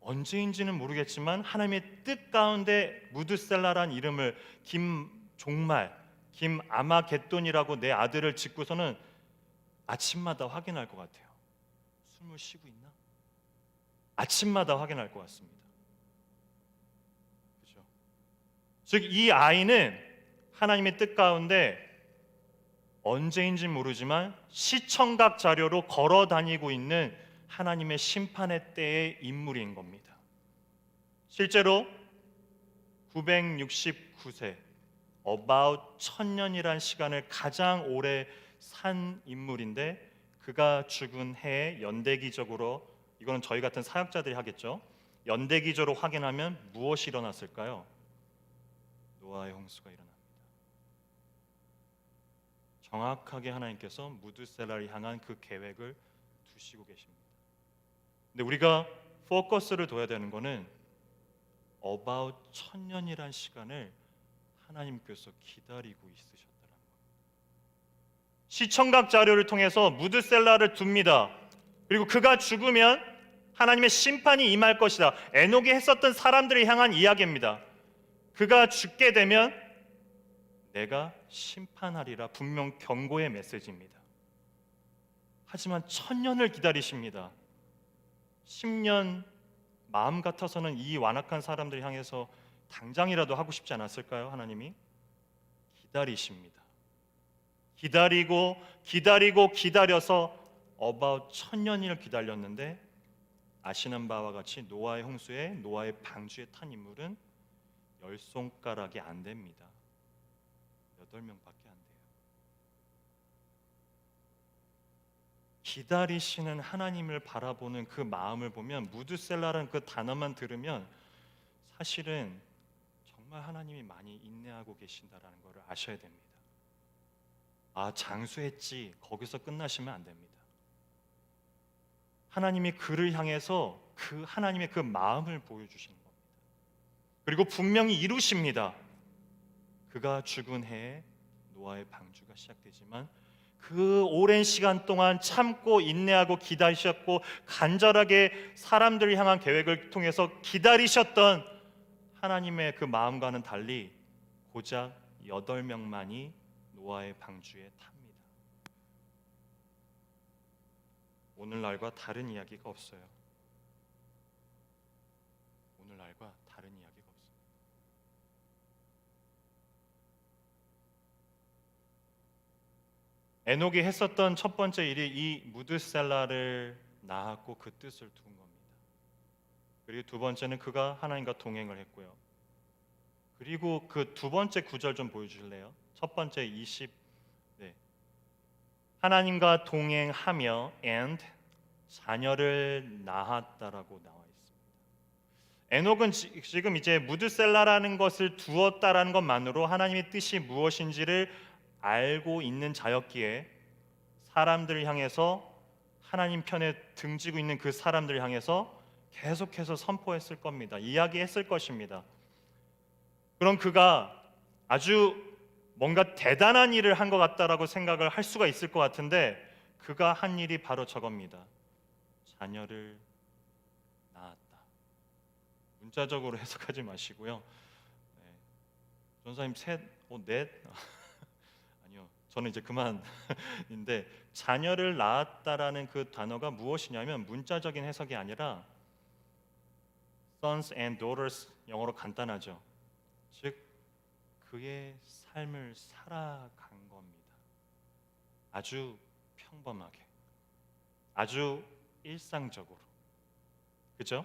B: 언제인지는 모르겠지만 하나님의 뜻 가운데 무드셀라란 이름을 김종말, 김아마겟돈이라고 내 아들을 짓고서는 아침마다 확인할 것 같아요. 숨을 쉬고 있나? 아침마다 확인할 것 같습니다. 그렇죠? 즉 이 아이는 하나님의 뜻 가운데 언제인지 모르지만 시청각 자료로 걸어 다니고 있는 하나님의 심판의 때의 인물인 겁니다. 실제로 969세, about 1000년이란 시간을 가장 오래 산 인물인데 그가 죽은 해에 연대기적으로, 이거는 저희 같은 사역자들이 하겠죠, 연대기적으로 확인하면 무엇이 일어났을까요? 노아의 홍수가 일어납니다. 정확하게 하나님께서 무드셀라를 향한 그 계획을 두시고 계십니다. 근데 우리가 포커스를 둬야 되는 것은 about 1000년이란 시간을 하나님께서 기다리고 있으셨다는 거예요. 시청각 자료를 통해서 무드셀라를 둡니다. 그리고 그가 죽으면 하나님의 심판이 임할 것이다. 에녹이 했었던 사람들을 향한 이야기입니다. 그가 죽게 되면 내가 심판하리라, 분명 경고의 메시지입니다. 하지만 1000년을 기다리십니다. 10년 마음 같아서는 이 완악한 사람들 향해서 당장이라도 하고 싶지 않았을까요? 하나님이 기다리십니다. 기다려서 about 1000년을 기다렸는데 아시는 바와 같이 노아의 홍수에 노아의 방주에 탄 인물은 10손가락이 안 됩니다. 8명밖에 안 돼요. 기다리시는 하나님을 바라보는 그 마음을 보면, 무드셀라라는 그 단어만 들으면 사실은 정말 하나님이 많이 인내하고 계신다라는 것을 아셔야 됩니다. 아, 장수했지, 거기서 끝나시면 안 됩니다. 하나님이 그를 향해서 그 하나님의 그 마음을 보여주시는 겁니다. 그리고 분명히 이루십니다. 그가 죽은 해에 노아의 방주가 시작되지만 그 오랜 시간 동안 참고 인내하고 기다리셨고 간절하게 사람들을 향한 계획을 통해서 기다리셨던 하나님의 그 마음과는 달리 고작 8명만이 노아의 방주에 탑니다. 오늘날과 다른 이야기가 없어요. 오늘날과 다른 이야기가 없어요. 에녹이 했었던 첫 번째 일이 이 무드셀라를 낳았고 그 뜻을 둔 겁니다. 그리고 두 번째는 그가 하나님과 동행을 했고요. 그리고 그 두 번째 구절 좀 보여주실래요? 첫 번째 20, 네. 하나님과 동행하며 and 자녀를 낳았다라고 나와 있습니다. 에녹은 지금 이제 무드셀라라는 것을 두었다라는 것만으로 하나님의 뜻이 무엇인지를 알고 있는 자였기에 사람들을 향해서 하나님 편에 등지고 있는 그 사람들을 향해서 계속해서 선포했을 겁니다. 이야기했을 것입니다. 그럼 그가 아주 뭔가 대단한 일을 한 것 같다라고 생각을 할 수가 있을 것 같은데 그가 한 일이 바로 저겁니다. 자녀를 낳았다. 문자적으로 해석하지 마시고요. 네. 전사님 셋, 넷? 아니요. 저는 이제 그만인데 자녀를 낳았다라는 그 단어가 무엇이냐면 문자적인 해석이 아니라 sons and daughters, 영어로 간단하죠. 즉 그의 삶을 살아간 겁니다. 아주 평범하게, 아주 일상적으로, 그죠?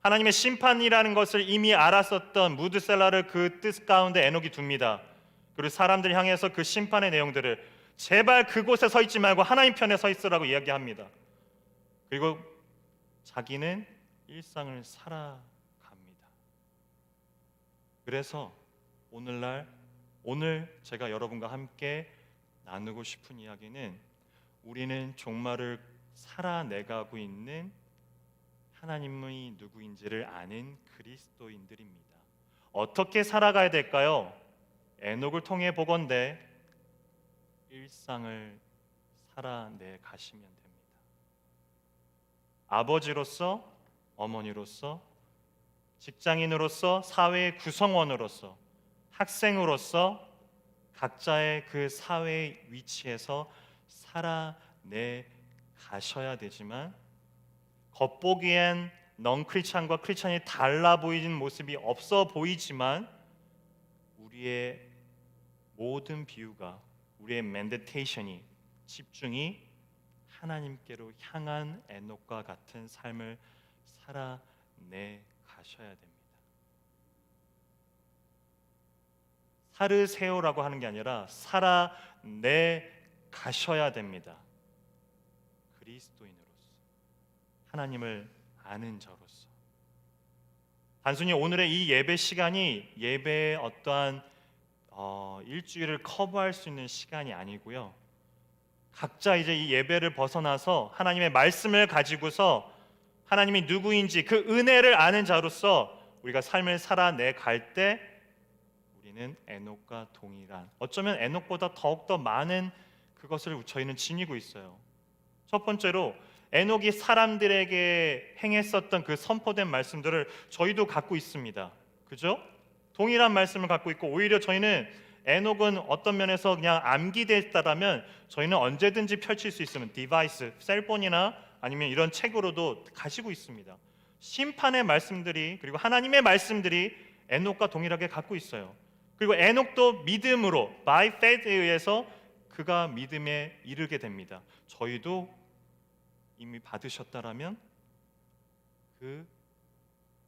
B: 하나님의 심판이라는 것을 이미 알았었던 무드셀라를 그 뜻 가운데 에녹이 둡니다. 그리고 사람들 향해서 그 심판의 내용들을 제발 그곳에 서 있지 말고 하나님 편에 서 있으라고 이야기합니다. 그리고 자기는 일상을 살아갑니다. 그래서 오늘 제가 여러분과 함께 나누고 싶은 이야기는 우리는 종말을 살아내가고 있는 하나님의 누구인지를 아는 그리스도인들입니다. 어떻게 살아가야 될까요? 에녹을 통해 보건대 일상을 살아내 가시면 됩니다. 아버지로서, 어머니로서, 직장인으로서, 사회의 구성원으로서, 학생으로서 각자의 그 사회의 위치에서 살아내 가셔야 되지만 겉보기엔 넌 크리스찬과 크리스찬이 달라 보이는 모습이 없어 보이지만 우리의 모든 비유가, 우리의 메디테이션이, 집중이 하나님께로 향한 에녹과 같은 삶을 살아내 가셔야 됩니다. 살으세요라고 하는 게 아니라 살아내 가셔야 됩니다. 그리스도인으로서, 하나님을 아는 저로서. 단순히 오늘의 이 예배 시간이 예배의 어떠한 일주일을 커버할 수 있는 시간이 아니고요. 각자 이제 이 예배를 벗어나서 하나님의 말씀을 가지고서 하나님이 누구인지 그 은혜를 아는 자로서 우리가 삶을 살아내 갈 때 우리는 에녹과 동일한, 어쩌면 에녹보다 더욱더 많은 그것을 저희는 지니고 있어요. 첫 번째로 에녹이 사람들에게 행했었던 그 선포된 말씀들을 저희도 갖고 있습니다. 그죠? 동일한 말씀을 갖고 있고 오히려 저희는 에녹은 어떤 면에서 그냥 암기됐다라면 저희는 언제든지 펼칠 수 있는 디바이스, 셀폰이나 아니면 이런 책으로도 가지고 있습니다. 심판의 말씀들이 그리고 하나님의 말씀들이 에녹과 동일하게 갖고 있어요. 그리고 에녹도 믿음으로 by faith에 의해서 그가 믿음에 이르게 됩니다. 저희도 이미 받으셨다라면 그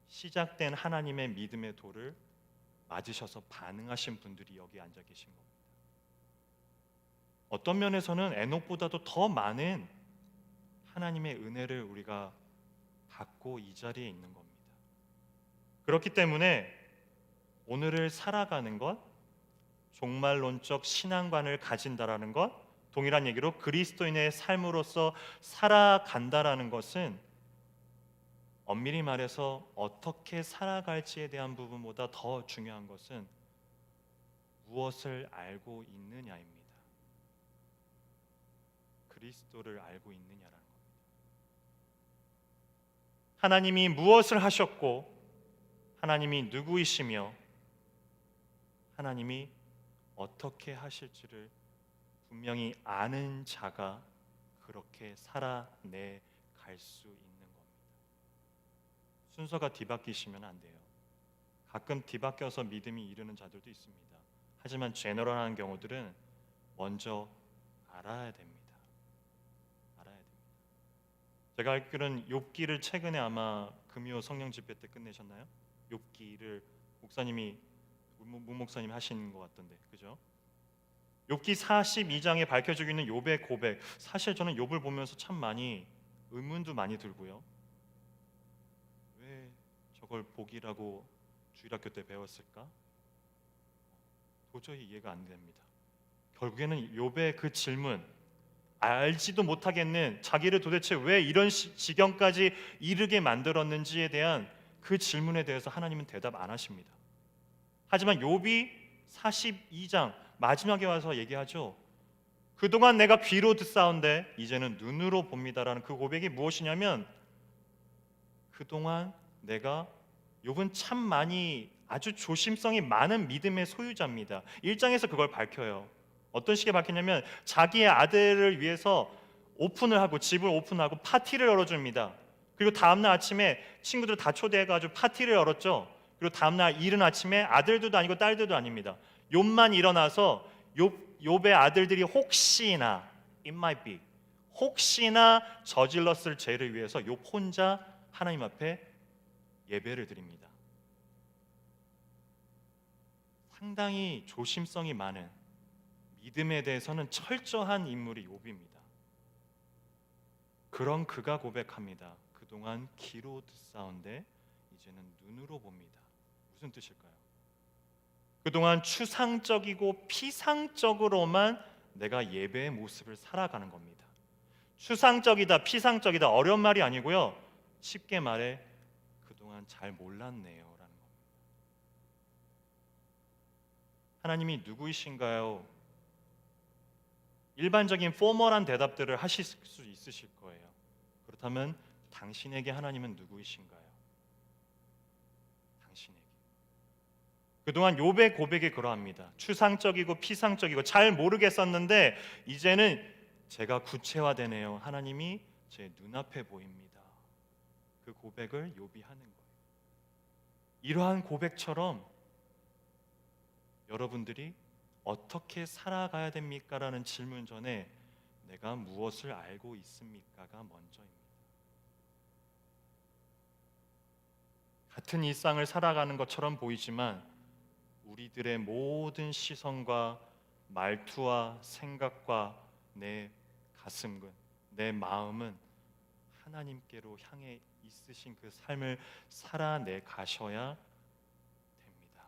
B: 시작된 하나님의 믿음의 도를 맞으셔서 반응하신 분들이 여기 앉아 계신 겁니다. 어떤 면에서는 에녹보다도 더 많은 하나님의 은혜를 우리가 받고 이 자리에 있는 겁니다. 그렇기 때문에 오늘을 살아가는 것, 종말론적 신앙관을 가진다라는 것, 동일한 얘기로 그리스도인의 삶으로서 살아간다라는 것은 엄밀히 말해서 어떻게 살아갈지에 대한 부분보다 더 중요한 것은 무엇을 알고 있느냐입니다. 그리스도를 알고 있느냐라는 겁니다. 하나님이 무엇을 하셨고 하나님이 누구이시며 하나님이 어떻게 하실지를 분명히 아는 자가 그렇게 살아내 갈 수 있는 겁니다. 순서가 뒤바뀌시면 안 돼요. 가끔 뒤바뀌어서 믿음이 이르는 자들도 있습니다. 하지만 제너럴한 경우들은 먼저 알아야 됩니다. 알아야 됩니다. 제가 알기로는 욥기를 최근에 아마 금요 성령 집회 때 끝내셨나요? 욥기를 목사님이 문 목사님이 하신 것 같던데, 그죠? 욥기 42장에 밝혀지고 있는 욥의 고백. 사실 저는 욥을 보면서 참 많이 의문도 많이 들고요. 왜 저걸 복이라고 주일학교 때 배웠을까? 도저히 이해가 안 됩니다. 결국에는 욥의 그 질문, 알지도 못하겠는 자기를 도대체 왜 이런 지경까지 이르게 만들었는지에 대한 그 질문에 대해서 하나님은 대답 안 하십니다. 하지만 욥이 42장 마지막에 와서 얘기하죠. 그동안 내가 귀로 듣사온데 이제는 눈으로 봅니다라는 그 고백이 무엇이냐면, 그동안 내가, 욥은 참 많이 아주 조심성이 많은 믿음의 소유자입니다. 1장에서 그걸 밝혀요. 어떤 식의 밝히냐면 자기의 아들을 위해서 오픈을 하고 집을 오픈하고 파티를 열어줍니다. 그리고 다음날 아침에 친구들 다 초대해가지고 파티를 열었죠. 그리고 다음날 이른 아침에 아들들도 아니고 딸들도 아닙니다. 욥만 일어나서 욥의 아들들이 혹시나 it might be 혹시나 저질렀을 죄를 위해서 욥 혼자 하나님 앞에 예배를 드립니다. 상당히 조심성이 많은, 믿음에 대해서는 철저한 인물이 욥입니다. 그런 그가 고백합니다. 그동안 귀로 듣사온데 이제는 눈으로 봅니다. 무슨 뜻일까요? 그동안 추상적이고 피상적으로만 내가 예배의 모습을 살아가는 겁니다. 추상적이다, 피상적이다, 어려운 말이 아니고요. 쉽게 말해 그동안 잘 몰랐네요 라는 겁니다. 하나님이 누구이신가요? 일반적인 포멀한 대답들을 하실 수 있으실 거예요. 그렇다면 당신에게 하나님은 누구이신가요? 당신에게. 그동안 욥의 고백이 그러합니다. 추상적이고 피상적이고 잘 모르겠었는데 이제는 제가 구체화되네요. 하나님이 제 눈앞에 보입니다. 그 고백을 욥이 하는 거예요. 이러한 고백처럼 여러분들이 어떻게 살아가야 됩니까? 라는 질문 전에 내가 무엇을 알고 있습니까가 먼저입니다. 같은 일상을 살아가는 것처럼 보이지만 우리들의 모든 시선과 말투와 생각과 내 가슴근, 내 마음은 하나님께로 향해 있으신 그 삶을 살아내 가셔야 됩니다.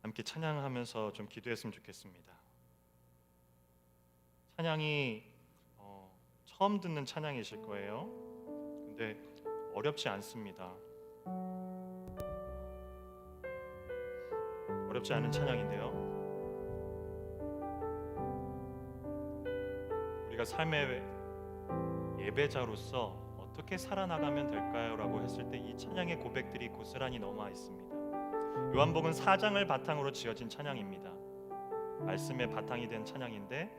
B: 함께 찬양하면서 좀 기도했으면 좋겠습니다. 찬양이 처음 듣는 찬양이실 거예요. 근데 어렵지 않습니다. 어렵지 않은 찬양인데요. 우리가 삶의 예배자로서 어떻게 살아나가면 될까요? 라고 했을 때 이 찬양의 고백들이 고스란히 넘어 있습니다. 요한복음 4장을 바탕으로 지어진 찬양입니다. 말씀의 바탕이 된 찬양인데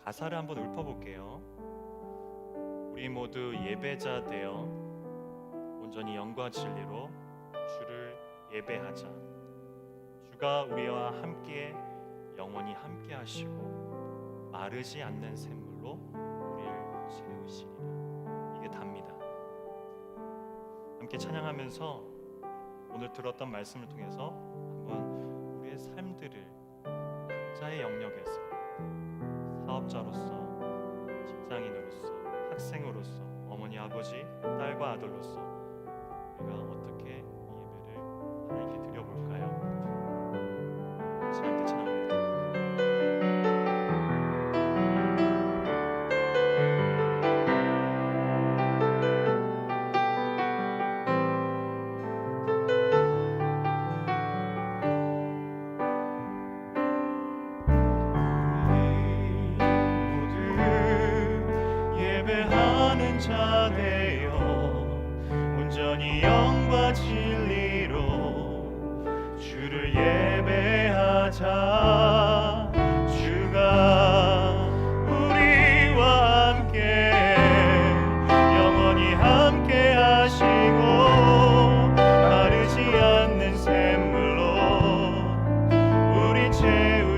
B: 가사를 한번 읊어볼게요. 우리 모두 예배자 되어 온전히 영과 진리로 주를 예배하자. 주가 우리와 함께 영원히 함께 하시고 마르지 않는 샘물로 우리를 채우시리라. 이게 답니다. 함께 찬양하면서 오늘 들었던 말씀을 통해서 한번 우리의 삶들을 각자의 영역에서 사업자로서, 직장인으로서, 학생으로서, 어머니, 아버지, 딸과 아들로서 우리가 어떻게 이 예배를 하나님께 드려볼까요? 같이 함께 찬양합니다. 자 되어 온전히 영과 진리로 주를 예배하자. 주가 우리와 함께 영원히 함께 하시고 마르지 않는 샘물로 우리 채우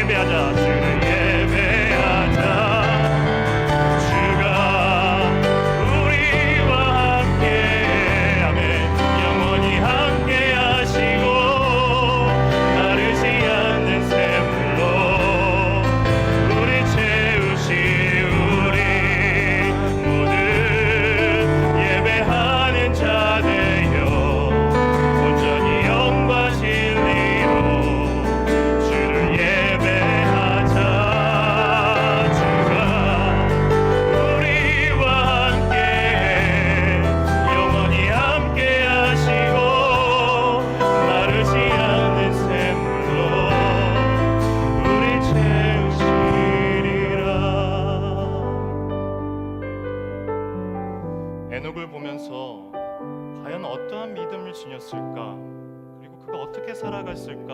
B: 예배하자. 주를 예배하자. 주가 우리와 함께 아멘. 영원히 함께 하시고 마르지 않는 샘물로 우리 채우시. 우리 모두 예배하는 자 되어 온전히 영과 진리로 주를 예배하자. 주가 우리와 함께 영원히 함께 하시고 마르지 않는 샘물로 우리 채우시리라. 에녹을 보면서 과연 어떠한 믿음을 지녔을까? 그리고 그가 어떻게 살아갔을까?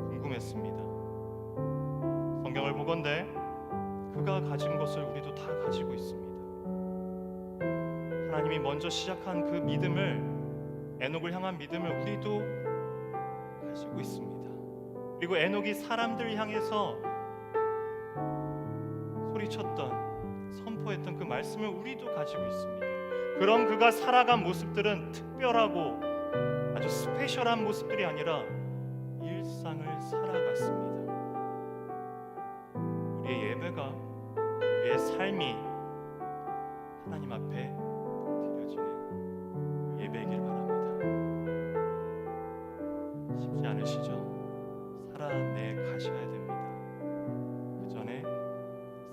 B: 궁금했습니다. 성경을 보건대 그가 가진 것을 우리도 다 가지고 있습니다. 하나님이 먼저 시작한 그 믿음을, 에녹을 향한 믿음을 우리도 가지고 있습니다. 그리고 에녹이 사람들 향해서 소리쳤던, 선포했던 그 말씀을 우리도 가지고 있습니다. 그럼 그가 살아간 모습들은 특별하고 아주 스페셜한 모습들이 아니라 일상을 살아갔습니다. 우리의 예배가, 우리의 삶이 하나님 앞에 드려지는 예배이길 바랍니다. 쉽지 않으시죠? 살아내 가셔야 됩니다. 그 전에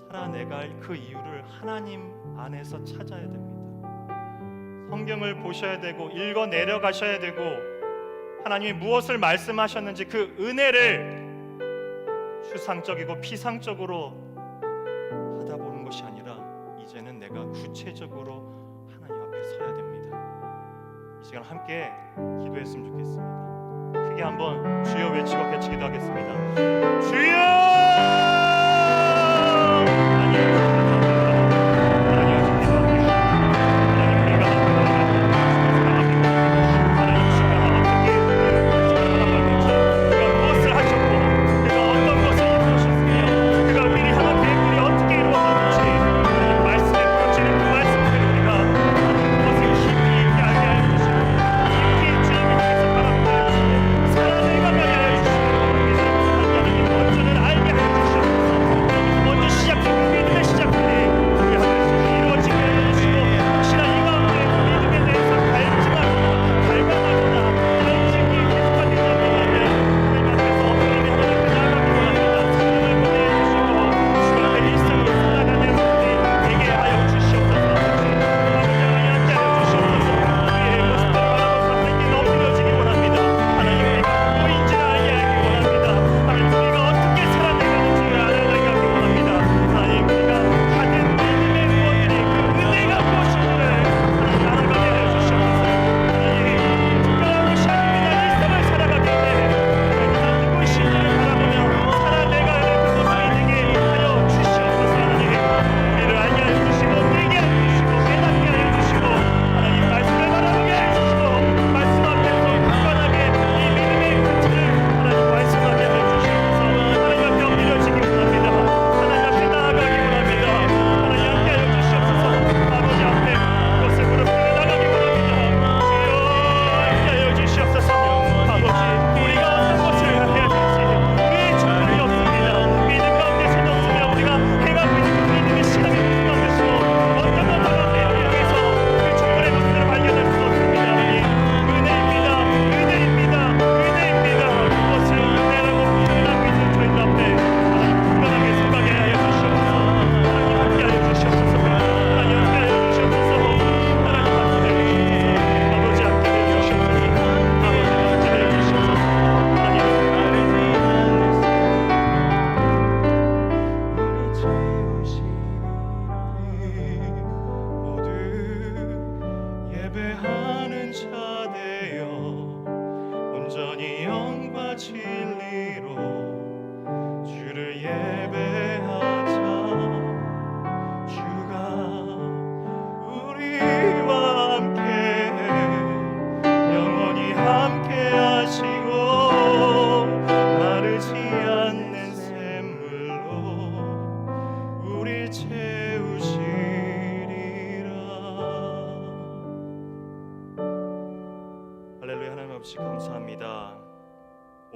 B: 살아내갈 그 이유를 하나님 안에서 찾아야 됩니다. 성경을 보셔야 되고 읽어 내려가셔야 되고 하나님이 무엇을 말씀하셨는지 그 은혜를 추상적이고 피상적으로 하다 보는 것이 아니라 이제는 내가 구체적으로 하나님 앞에 서야 됩니다. 이 시간 함께 기도했으면 좋겠습니다. 크게 한번 주여 외치고 외치기도 하겠습니다. 주여!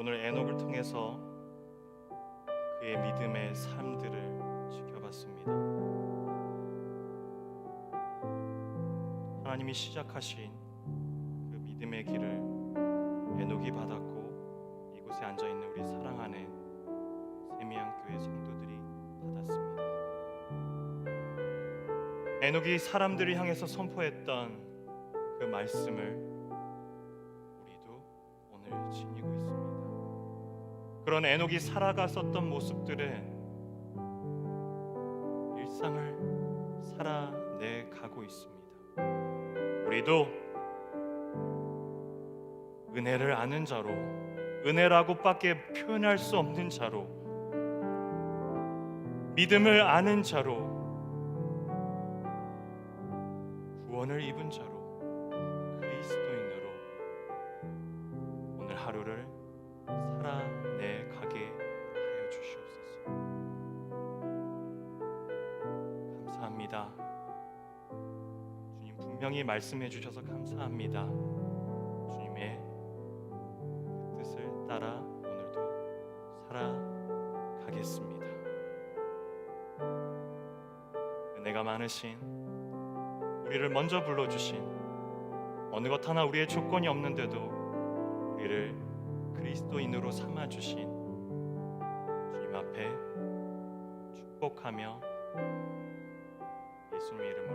B: 오늘 에녹을 통해서 그의 믿음의 삶들을 지켜봤습니다. 하나님이 시작하신 그 믿음의 길을 에녹이 받았고 이곳에 앉아있는 우리 사랑하는 세미양교회 성도들이 받았습니다. 에녹이 사람들을 향해서 선포했던 그 말씀을 우리도 오늘 지니고 있습니다. 그런 에녹이 살아갔었던 모습들은 일상을 살아내가고 있습니다. 우리도 은혜를 아는 자로, 은혜라고밖에 표현할 수 없는 자로, 믿음을 아는 자로, 구원을 입은 자로, 그리스도인으로 오늘 하루를 살아내가게 하여 주시옵소서. 감사합니다. 주님 분명히 말씀해 주셔서 감사합니다. 주님의 그 뜻을 따라 오늘도 살아가겠습니다. 은혜가 많으신, 우리를 먼저 불러주신, 어느 것 하나 우리의 조건이 없는데도 우리를 그리스도인으로 삼아주신 주님 앞에 축복하며 예수님의 이름으로